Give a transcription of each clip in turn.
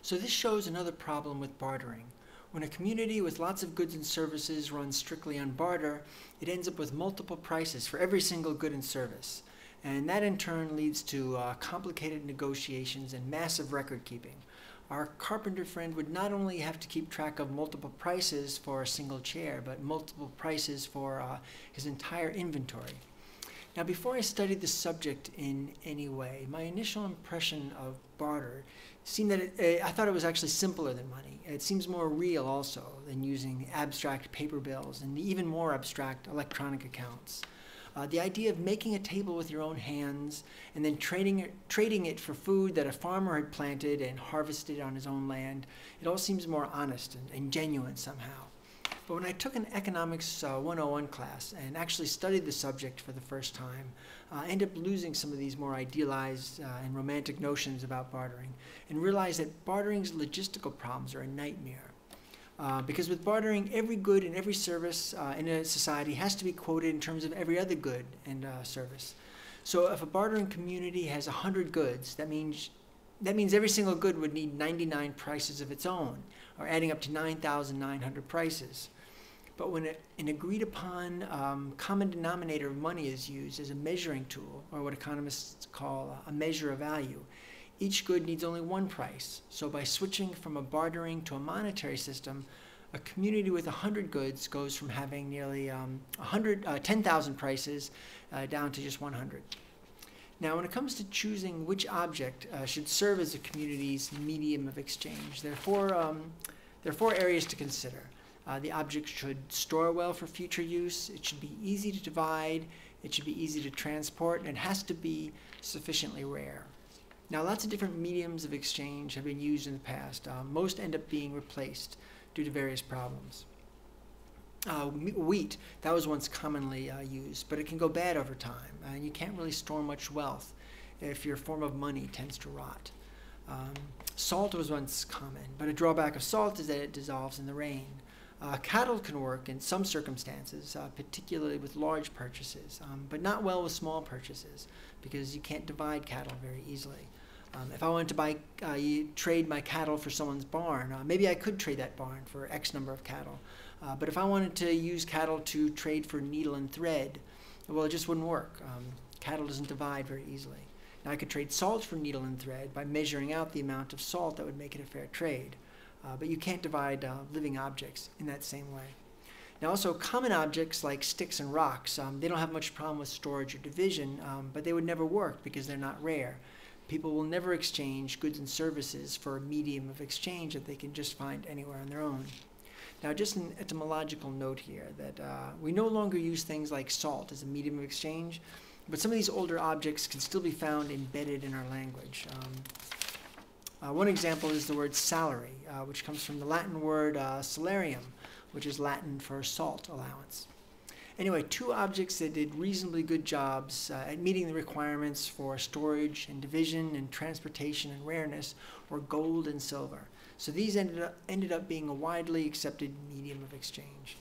So this shows another problem with bartering. When a community with lots of goods and services runs strictly on barter, it ends up with multiple prices for every single good and service. And that in turn leads to complicated negotiations and massive record keeping. Our carpenter friend would not only have to keep track of multiple prices for a single chair, but multiple prices for his entire inventory. Now, before I studied the subject in any way, my initial impression of barter seemed that I thought it was actually simpler than money. It seems more real also than using abstract paper bills and even more abstract electronic accounts. The idea of making a table with your own hands and then trading it for food that a farmer had planted and harvested on his own land, it all seems more honest and genuine somehow. But when I took an economics 101 class and actually studied the subject for the first time, I ended up losing some of these more idealized and romantic notions about bartering and realized that bartering's logistical problems are a nightmare. Because with bartering, every good and every service in a society has to be quoted in terms of every other good and service. So if a bartering community has 100 goods, that means every single good would need 99 prices of its own, or adding up to 9,900 prices. But when an agreed upon common denominator of money is used as a measuring tool, or what economists call a measure of value, each good needs only one price. So by switching from a bartering to a monetary system, a community with 100 goods goes from having nearly 10,000 prices down to just 100. Now, when it comes to choosing which object should serve as a community's medium of exchange, there are four areas to consider. The object should store well for future use, it should be easy to divide, it should be easy to transport, and it has to be sufficiently rare. Now, lots of different mediums of exchange have been used in the past. Most end up being replaced due to various problems. Wheat, that was once commonly used, but it can go bad over time, and you can't really store much wealth if your form of money tends to rot. Salt was once common, but a drawback of salt is that it dissolves in the rain. Cattle can work in some circumstances, particularly with large purchases, but not well with small purchases, because you can't divide cattle very easily. If I wanted to trade my cattle for someone's barn, maybe I could trade that barn for X number of cattle. But if I wanted to use cattle to trade for needle and thread, well, it just wouldn't work. Cattle doesn't divide very easily. Now, I could trade salt for needle and thread by measuring out the amount of salt that would make it a fair trade. But you can't divide living objects in that same way. Now, also, common objects like sticks and rocks, they don't have much problem with storage or division, but they would never work because they're not rare. People will never exchange goods and services for a medium of exchange that they can just find anywhere on their own. Now, just an etymological note here that we no longer use things like salt as a medium of exchange, but some of these older objects can still be found embedded in our language. One example is the word salary, which comes from the Latin word salarium, which is Latin for salt allowance. Anyway, two objects that did reasonably good jobs at meeting the requirements for storage and division and transportation and rareness were gold and silver. So these ended up being a widely accepted medium of exchange.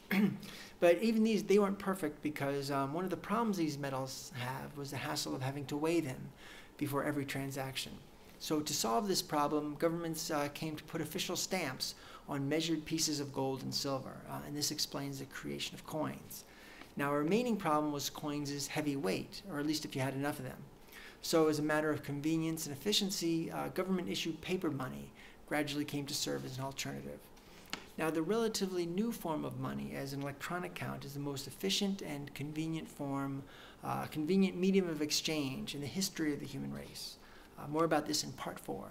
But even these, they weren't perfect because one of the problems these metals have was the hassle of having to weigh them before every transaction. So to solve this problem, governments came to put official stamps on measured pieces of gold and silver, and this explains the creation of coins. Now, a remaining problem was coins' heavy weight, or at least if you had enough of them. So as a matter of convenience and efficiency, government-issued paper money gradually came to serve as an alternative. Now, the relatively new form of money as an electronic count is the most efficient and convenient medium of exchange in the history of the human race. More about this in part 4.